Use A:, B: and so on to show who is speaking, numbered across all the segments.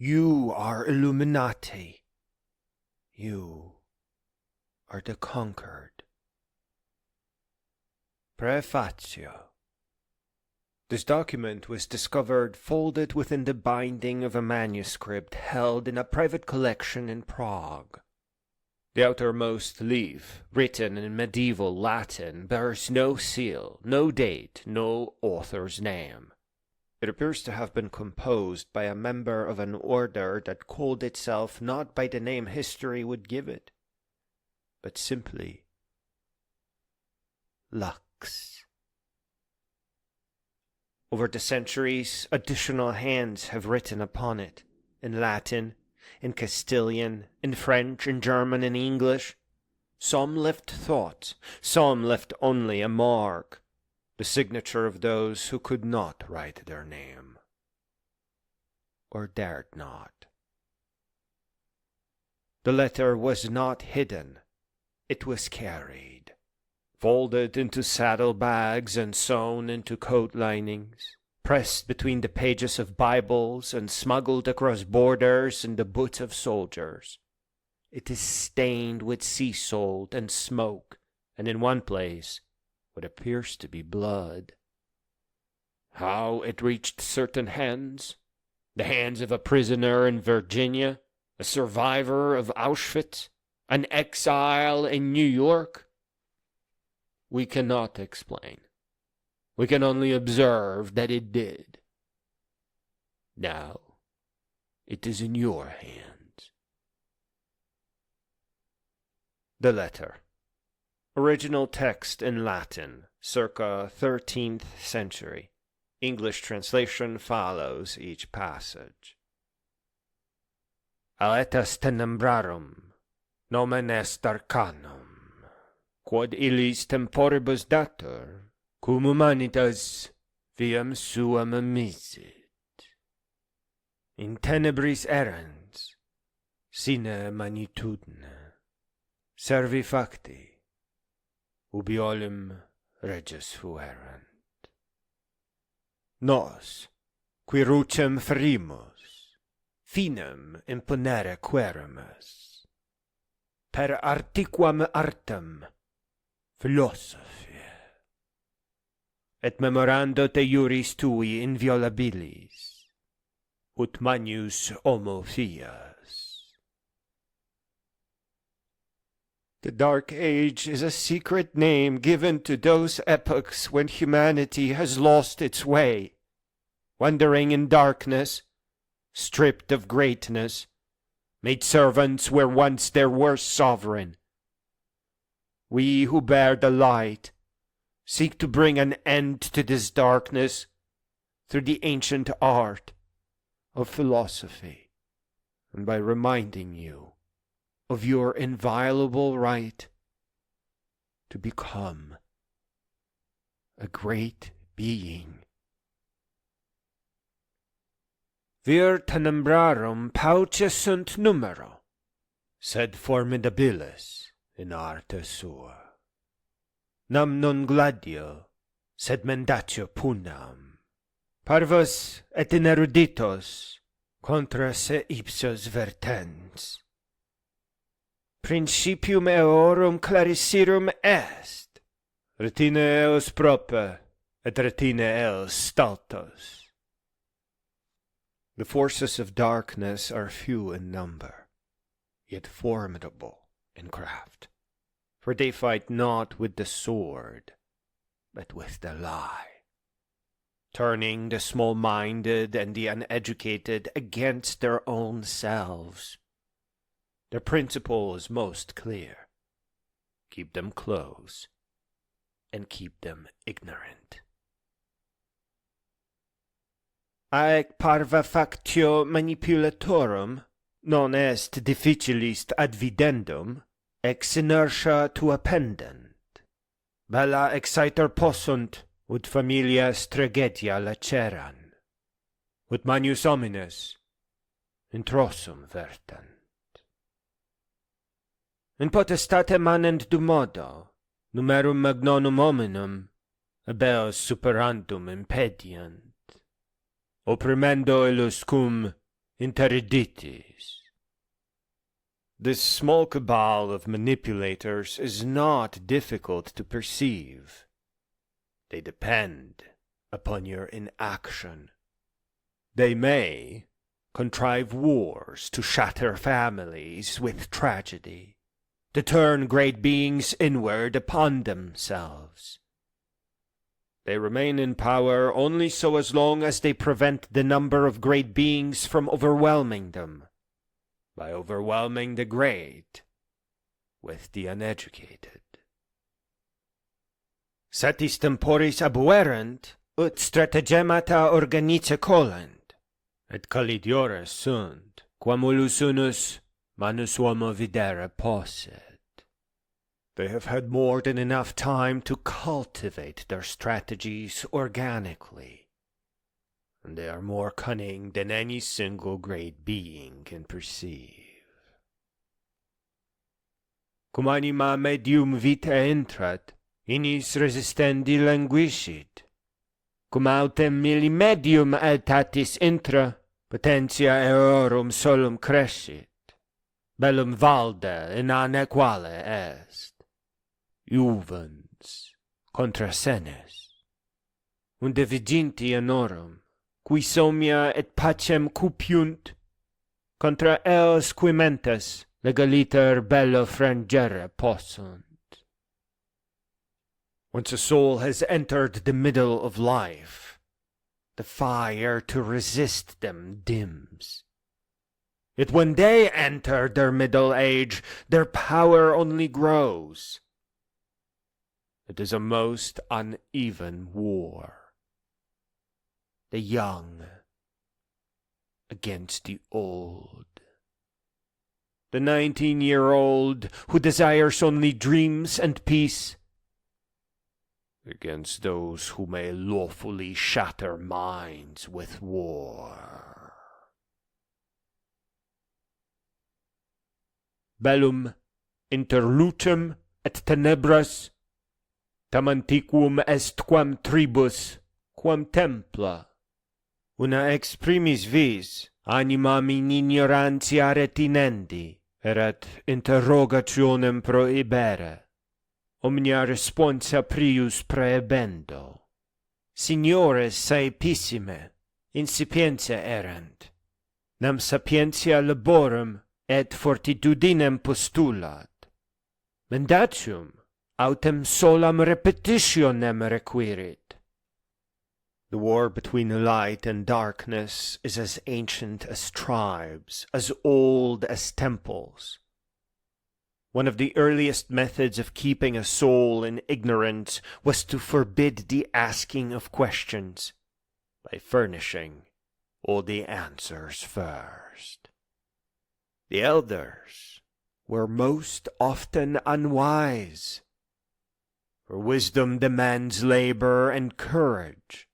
A: You are Illuminati. You are the conquered. Praefatio. This document was discovered folded within the binding of a manuscript held in a private collection in Prague. The outermost leaf, written in medieval Latin, bears no seal, no date, no author's name. It appears to have been composed by a member of an order that called itself not by the name history would give it, but simply Lux. Over the centuries, additional hands have written upon it, in Latin, in Castilian, in French, in German, in English. Some left thought, some left only a mark, the signature of those who could not write their name, or dared not. The letter was not hidden, it was carried, folded into saddlebags and sewn into coat linings, pressed between the pages of Bibles and smuggled across borders in the boots of soldiers. It is stained with sea salt and smoke, and in one place what appears to be blood. How it reached certain hands, the hands of a prisoner in Virginia, a survivor of Auschwitz, an exile in New York, we cannot explain. We can only observe that it did. Now, it is in your hands. The letter. Original text in Latin, circa 13th century. English translation follows each passage. Aletas tenebrarum, nomen est arcanum, quod illis temporibus datur, cum humanitas viam suam misit. In tenebris errans, sine magnitudine, servi facti, ubi olim regis fuerant. Nos, qui rucem ferimus, finem imponere queremus, per artiquam artem philosophiae, et memorando te iuris tui inviolabilis, ut magnus homo fias. The Dark Age is a secret name given to those epochs when humanity has lost its way, wandering in darkness, stripped of greatness, made servants where once there were sovereign. We who bear the light seek to bring an end to this darkness through the ancient art of philosophy, and by reminding you of your inviolable right to become a great being. Vir tenebrarum pauce sunt numero, sed formidabilis in arte sua. Nam non gladio, sed mendatio punam. Parvos et in eruditos contra se ipsos vertens. Principium eorum clarissirum est, retine eos prope, et retine eos stultos. The forces of darkness are few in number, yet formidable in craft, for they fight not with the sword, but with the lie, turning the small-minded and the uneducated against their own selves. The principle is most clear. Keep them close, and keep them ignorant. Aec parva factio manipulatorum non est difficilis advidendum, ex inertia tua pendent. Bella exciter possunt, ut familias tragedia laceran, ut manius homines introssum vertant. In potestate manent dumodo, numerum magnonum hominum, abeos superandum impediant. Opprimendo illus cum interditis. This small cabal of manipulators is not difficult to perceive. They depend upon your inaction. They may contrive wars to shatter families with tragedy, to turn great beings inward upon themselves. They remain in power only so as long as they prevent the number of great beings from overwhelming them, by overwhelming the great with the uneducated. Satis temporis abuerant, ut stratagemata organice collant, et calidiores sunt, quamulus unus manus uomo videre posset. They have had more than enough time to cultivate their strategies organically, and they are more cunning than any single great being can perceive. Cum anima medium vitae intrat, inis resistendi languiscit. Cum autem milli medium altatis intra, potentia eorum solum crescit. Bellum valde in anequale est. Juvens contra senes. Unde viginti anorum, qui somnia et pacem cupiunt, contra eos qui mentes legaliter bello frangere possunt. Once a soul has entered the middle of life, the fire to resist them dims. Yet when they enter their middle age, their power only grows. It is a most uneven war. The young against the old. The 19-year-old who desires only dreams and peace, against those who may lawfully shatter minds with war. Bellum inter lucem et tenebras, tam antiquum est quam tribus, quam templa. Una ex primis vis, animam in ignorantia retinendi, erat interrogationem prohibere, omnia responsa prius praebendo. Signores saepissime, incipientia erant, nam sapientia laborum et fortitudinem postulat. Mendatium autem solam repetitionem requirit. The war between light and darkness is as ancient as tribes, as old as temples. One of the earliest methods of keeping a soul in ignorance was to forbid the asking of questions, by furnishing all the answers first. The elders were most often unwise, for wisdom demands labor and courage,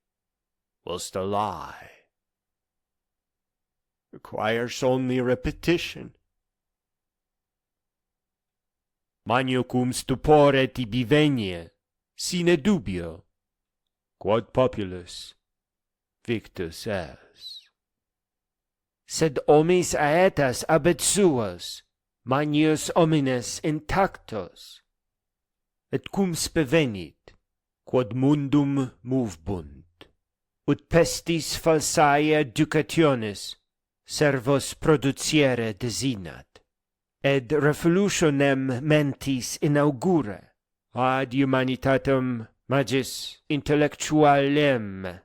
A: whilst a lie requires only repetition. Magno cum stupore tibi venie, sine dubio, quod populus victus es. Sed omis aetas abet suos, magnius homines intactos, et cum spevenit, quod mundum movebunt, ut pestis falsae educationis servos produciere desinat, ed revolutionem mentis inaugure, ad humanitatem magis intellectualem,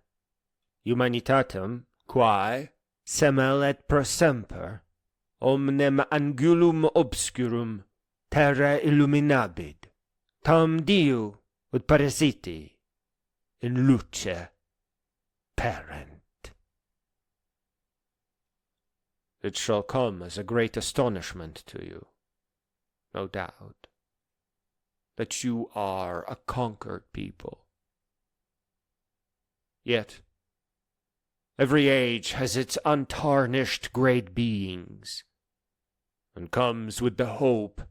A: humanitatem quae semel et prosemper omnem angulum obscurum terra illuminabit, tam diu ut parasiti in luce parent. It shall come as a great astonishment to you, no doubt, that you are a conquered people. Yet, every age has its untarnished great beings, and comes with the hope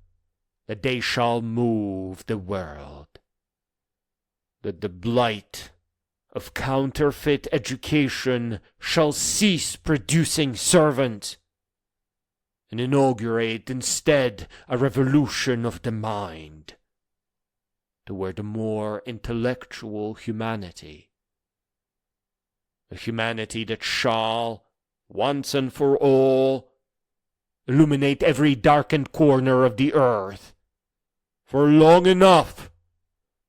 A: that they shall move the world, that the blight of counterfeit education shall cease producing servants, and inaugurate instead a revolution of the mind toward a more intellectual humanity, a humanity that shall, once and for all, illuminate every darkened corner of the earth, for long enough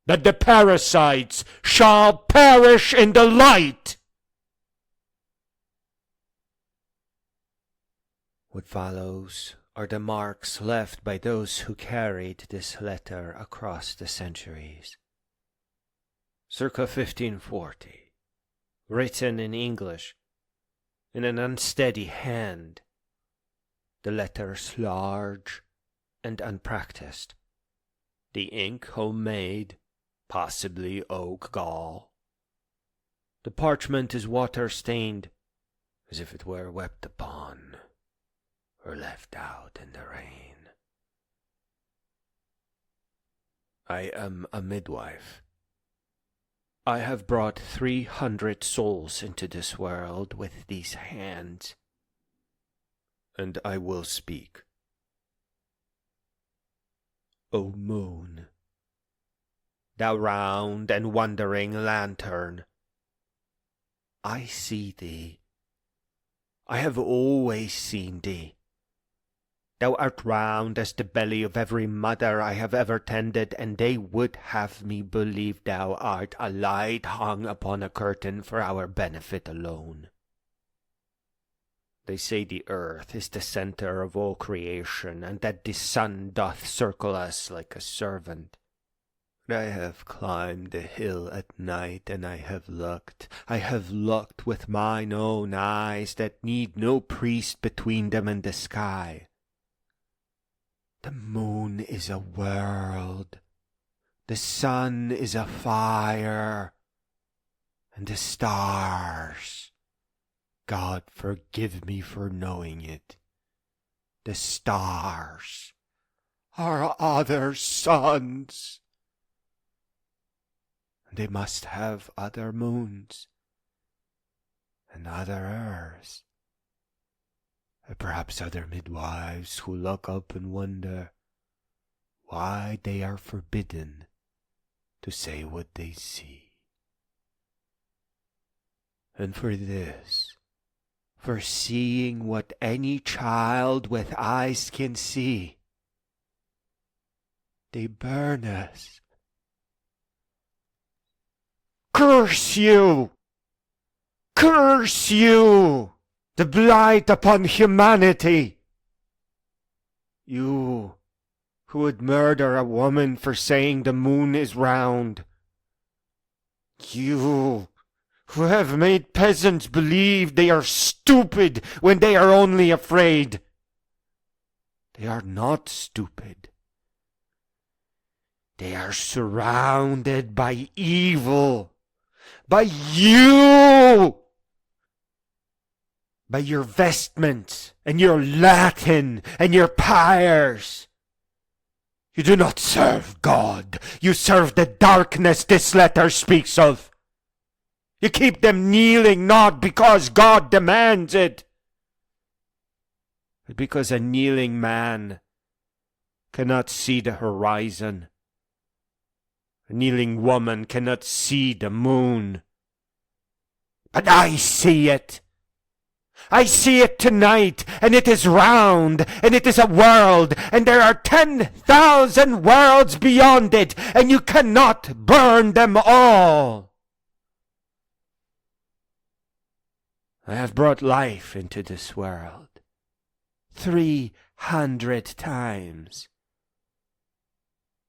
A: that the parasites shall perish in the light. What follows are the marks left by those who carried this letter across the centuries. Circa 1540, written in English, in an unsteady hand, the letters large and unpracticed, the ink homemade, possibly oak gall. The parchment is water-stained, as if it were wept upon or left out in the rain. I am a midwife. I have brought 300 souls into this world with these hands, and I will speak. O moon, thou round and wandering lantern, I see thee. I have always seen thee. Thou art round as the belly of every mother I have ever tended, and they would have me believe thou art a light hung upon a curtain for our benefit alone. They say the earth is the centre of all creation, and that the sun doth circle us like a servant. I have climbed the hill at night, and I have looked with mine own eyes that need no priest between them and the sky. The moon is a world, the sun is a fire, and the stars, God forgive me for knowing it, the stars are other suns. They must have other moons and other earths, and perhaps other midwives who look up and wonder why they are forbidden to say what they see. And for this, for seeing what any child with eyes can see, they burn us. Curse you! Curse you! The blight upon humanity! You who would murder a woman for saying the moon is round. You who have made peasants believe they are stupid when they are only afraid. They are not stupid. They are surrounded by evil. By you! By your vestments, and your Latin, and your pyres. You do not serve God. You serve the darkness this letter speaks of. You keep them kneeling not because God demands it, but because a kneeling man cannot see the horizon. A kneeling woman cannot see the moon. But I see it. I see it tonight, and it is round, and it is a world, and there are 10,000 worlds beyond it, and you cannot burn them all. I have brought life into this world 300 times.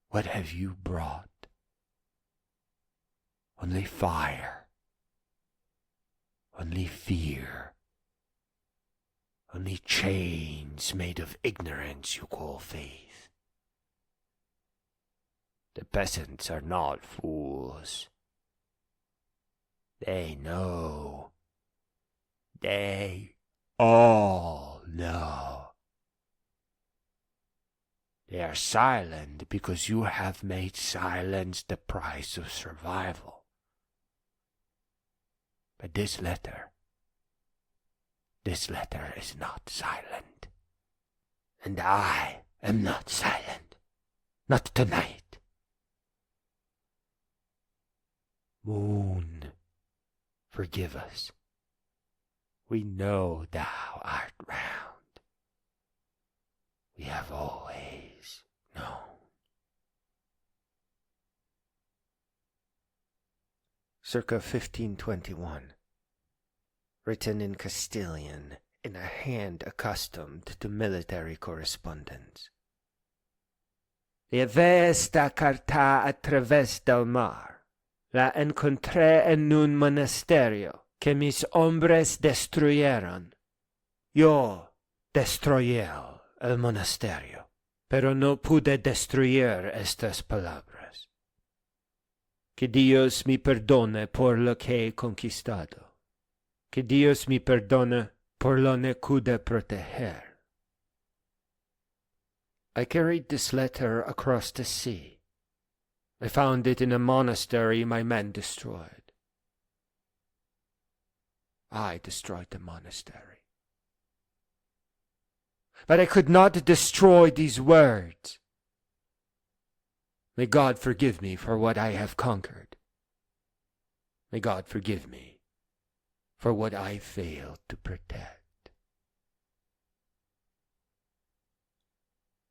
A: What have you brought? Only fire, only fear, only chains made of ignorance you call faith. The peasants are not fools. They know. They all know. They are silent because you have made silence the price of survival. But this letter is not silent. And I am not silent. Not tonight. Moon, forgive us. We know thou art round. We have always known. Circa 1521. Written in Castilian, in a hand accustomed to military correspondence. Llevé esta carta a través del mar. La encontré en un monasterio que mis hombres destruyeron. Yo destruí el monasterio, pero no pude destruir estas palabras. Que Dios me perdone por lo que he conquistado. Que Dios me perdone por lo que pude proteger. I carried this letter across the sea. I found it in a monastery my men destroyed. I destroyed the monastery. But I could not destroy these words. May God forgive me for what I have conquered. May God forgive me for what I failed to protect.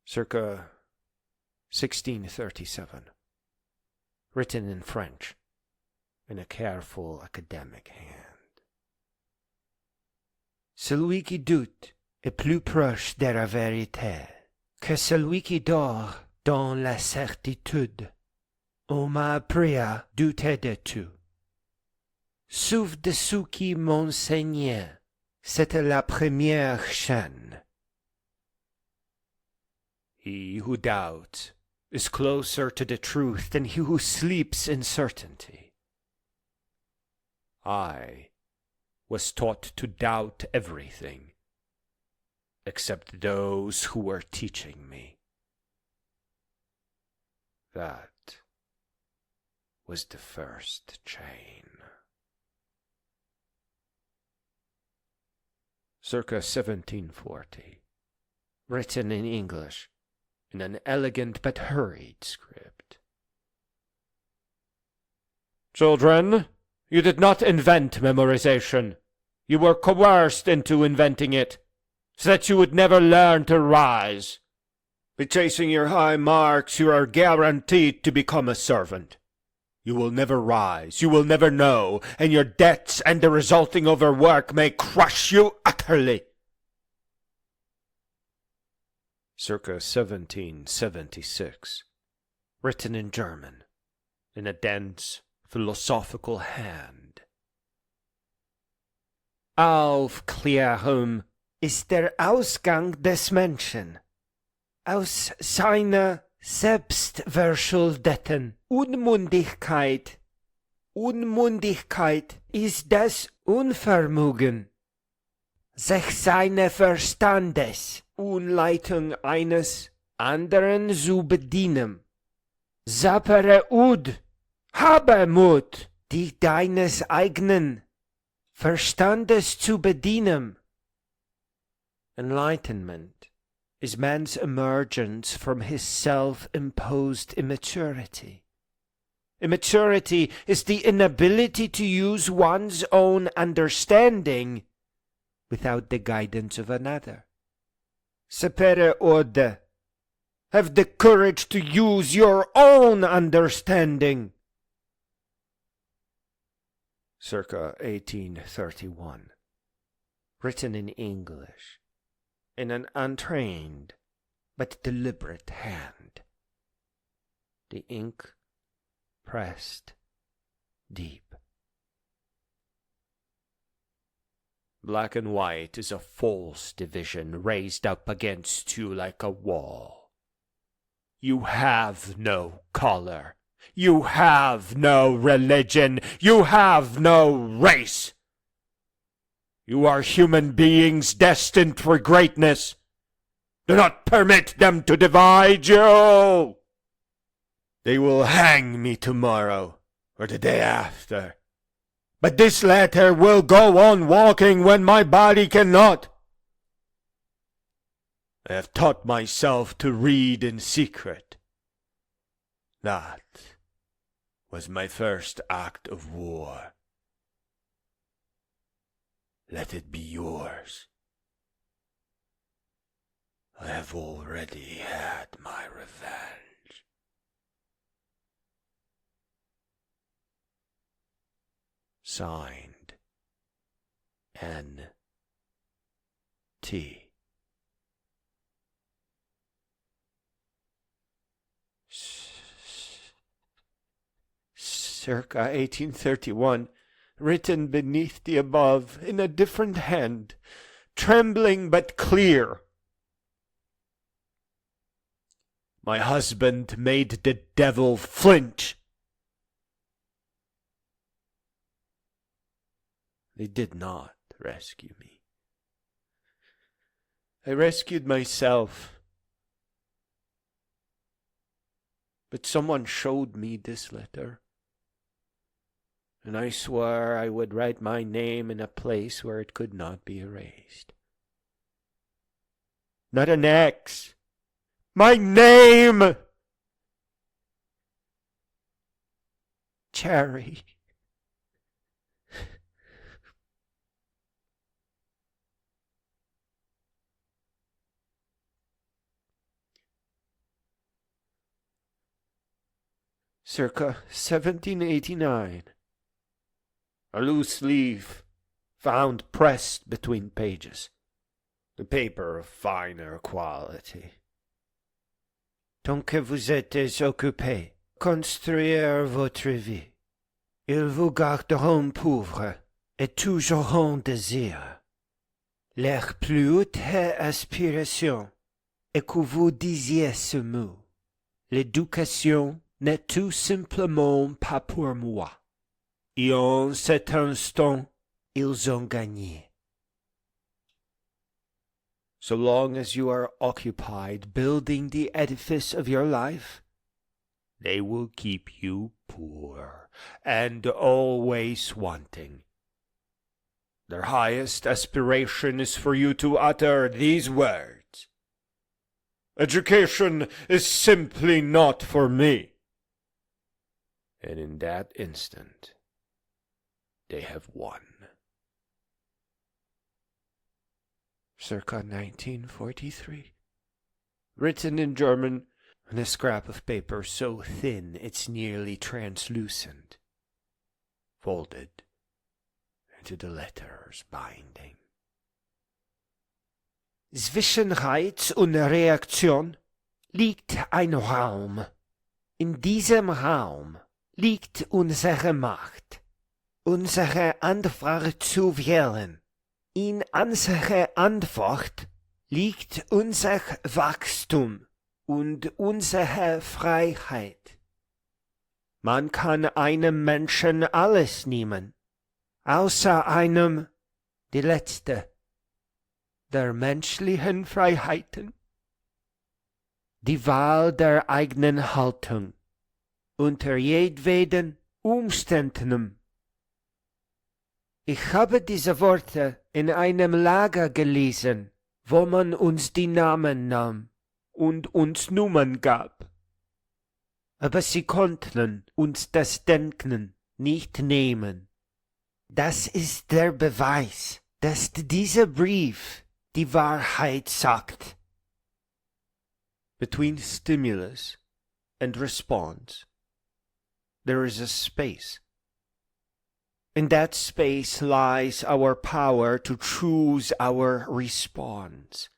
A: Circa 1637. Written in French, in a careful academic hand. Celui qui doute est plus proche de la vérité que celui qui dort dans la certitude. On m'a appris à douter de tout. Sauf de ceux qui m'enseignaient, c'était la première chaîne. He who doubts is closer to the truth than he who sleeps in certainty. I was taught to doubt everything, except those who were teaching me. That was the first chain. Circa 1740. Written in English, in an elegant but hurried script. Children, you did not invent memorization. You were coerced into inventing it, so that you would never learn to rise. By chasing your high marks, you are guaranteed to become a servant. You will never rise, you will never know, and your debts and the resulting overwork may crush you utterly. Circa 1776. Written in German, in a dense, philosophical hand. Aufklärung ist der Ausgang des Menschen. Aus seiner selbstverschuldeten Unmündigkeit. Unmündigkeit ist das Unvermögen, sich seines Verstandes und Leitung eines anderen zu bedienen. Sapere ud, habe Mut, dich deines eigenen Verstandes zu bedienen. Enlightenment is man's emergence from his self-imposed immaturity. Immaturity is the inability to use one's own understanding without the guidance of another. Sapere ode. Have the courage to use your own understanding. Circa 1831. Written in English, in an untrained but deliberate hand. The ink pressed deep. Black and white is a false division raised up against you like a wall. You have no color. You have no religion. You have no race. You are human beings destined for greatness. Do not permit them to divide you. They will hang me tomorrow or the day after, But this letter will go on walking when my body cannot. I have taught myself to read in secret. That was my first act of war. Let it be yours. I have already had my revenge. Signed, N.T. Circa 1831, written beneath the above in a different hand, trembling but clear. My husband made the devil flinch. They did not rescue me. I rescued myself. But someone showed me this letter, and I swore I would write my name in a place where it could not be erased. Not an X. My name! Cherry. Circa 1789. A loose leaf found pressed between pages. The paper of finer quality. Tant que vous êtes occupé, construire votre vie, ils vous garderont pauvre et toujours en désir. Leur plus haute aspiration est que vous disiez ce mot. L'éducation n'est tout simplement pas pour moi. Et en cet instant, ils ont gagné. So long as you are occupied building the edifice of your life, they will keep you poor and always wanting. Their highest aspiration is for you to utter these words: "Education is simply not for me." And in that instant, they have won. Circa 1943. Written in German on a scrap of paper so thin it's nearly translucent. Folded into the letter's binding. Zwischen Reiz und Reaktion liegt ein Raum. In diesem Raum liegt unsere Macht, unsere Antwort zu wählen. In unserer Antwort liegt unser Wachstum und unsere Freiheit. Man kann einem Menschen alles nehmen, außer einem, die letzte, der menschlichen Freiheiten, die Wahl der eigenen Haltung, unter jedweden Umständen. Ich habe diese Worte in einem Lager gelesen, wo man uns die Namen nahm und uns Nummern gab. Aber sie konnten uns das Denken nicht nehmen. Das ist der Beweis, dass dieser Brief die Wahrheit sagt. Between stimulus and response, there is a space. In that space lies our power to choose our response.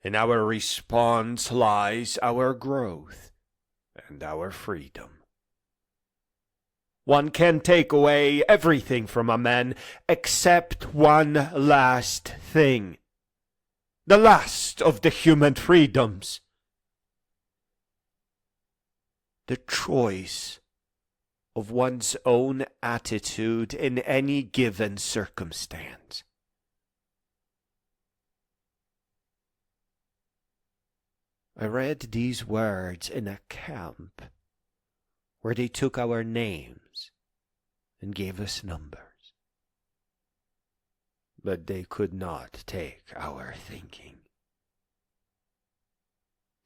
A: In our response lies our growth and our freedom. One can take away everything from a man except one last thing, the last of the human freedoms: the choice of one's own attitude in any given circumstance. I read these words in a camp where they took our names and gave us numbers. But they could not take our thinking.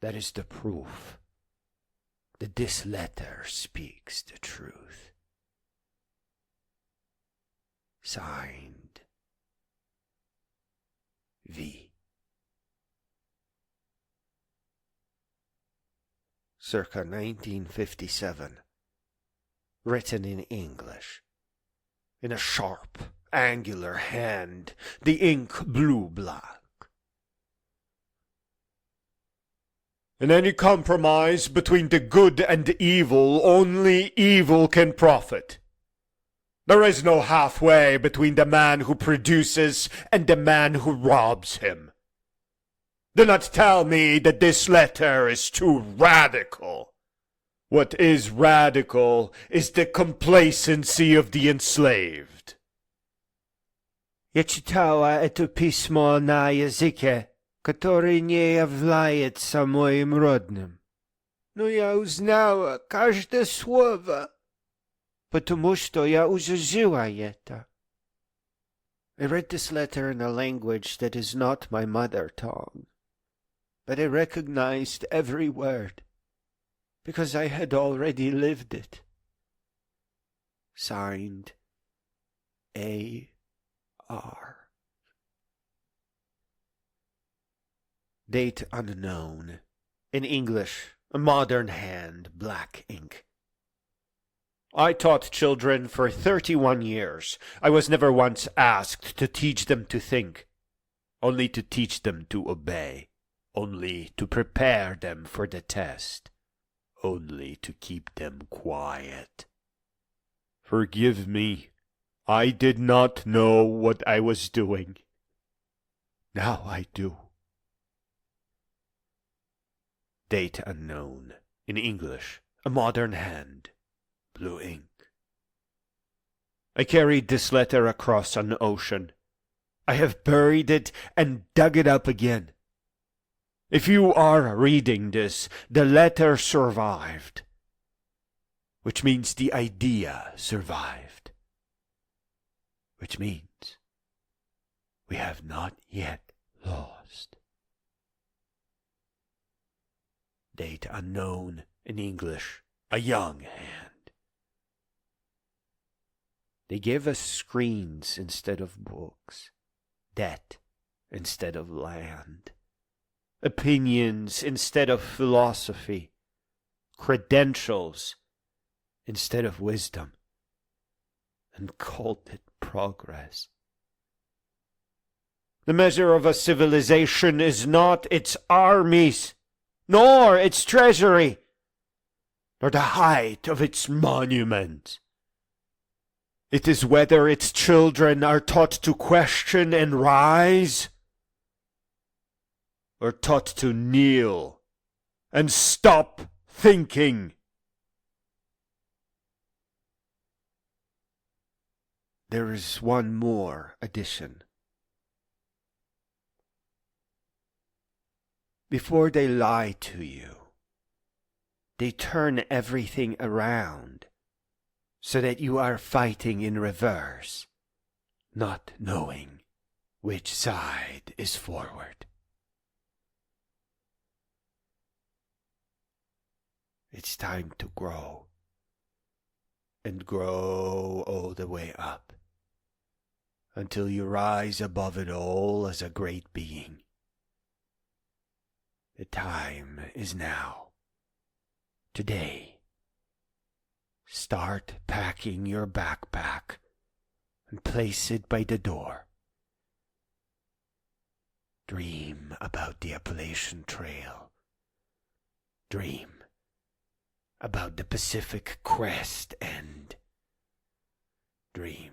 A: That is the proof that this letter speaks the truth. Signed, V. Circa 1957. Written in English. In a sharp, angular hand, the ink blue-black. In any compromise between the good and evil, only evil can profit. There is no halfway between the man who produces and the man who robs him. Do not tell me that this letter is too radical. What is radical is the complacency of the enslaved.
B: Я читала это письмо на языке, который не является моим родным. Но я узнала каждое слово, потому что я уже жила это. I read this letter in a language that is not my mother tongue, but I recognized every word, because I had already lived it. Signed, A.R. Date unknown. In English, a modern hand, black ink.
A: I taught children for 31 years. I was never once asked to teach them to think, only to teach them to obey, only to prepare them for the test, only to keep them quiet. Forgive me. I did not know what I was doing. Now I do. Date unknown. In English, a modern hand, blue ink. I carried this letter across an ocean. I have buried it and dug it up again. If you are reading this, the letter survived, which means the idea survived, which means we have not yet lost. Date unknown. In English, a young hand. They gave us screens instead of books, debt instead of land, opinions instead of philosophy, credentials instead of wisdom, and called it progress. The measure of a civilization is not its armies, nor its treasury, nor the height of its monuments. It is whether its children are taught to question and rise, or taught to kneel and stop thinking. There is one more addition. Before they lie to you, they turn everything around so that you are fighting in reverse, not knowing which side is forward. It's time to grow, and grow all the way up, until you rise above it all as a great being. The time is now. Today. Start packing your backpack and place it by the door. Dream about the Appalachian Trail. Dream about the Pacific Crest End. Dream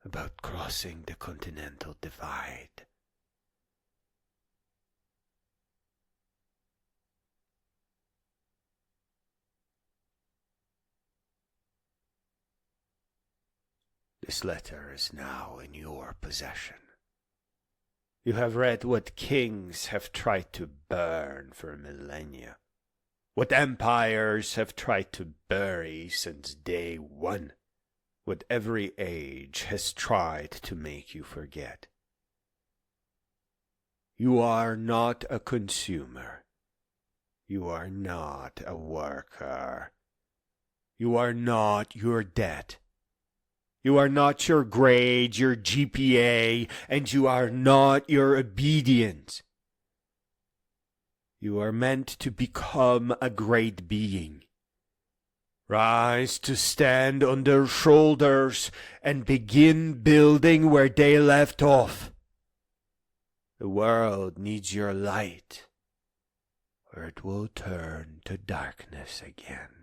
A: about crossing the Continental Divide. This letter is now in your possession. You have read what kings have tried to burn for millennia, what empires have tried to bury since day one, what every age has tried to make you forget. You are not a consumer. You are not a worker. You are not your debt. You are not your grade, your GPA, and you are not your obedience. You are meant to become a great being. Rise to stand on their shoulders and begin building where they left off. The world needs your light, or it will turn to darkness again.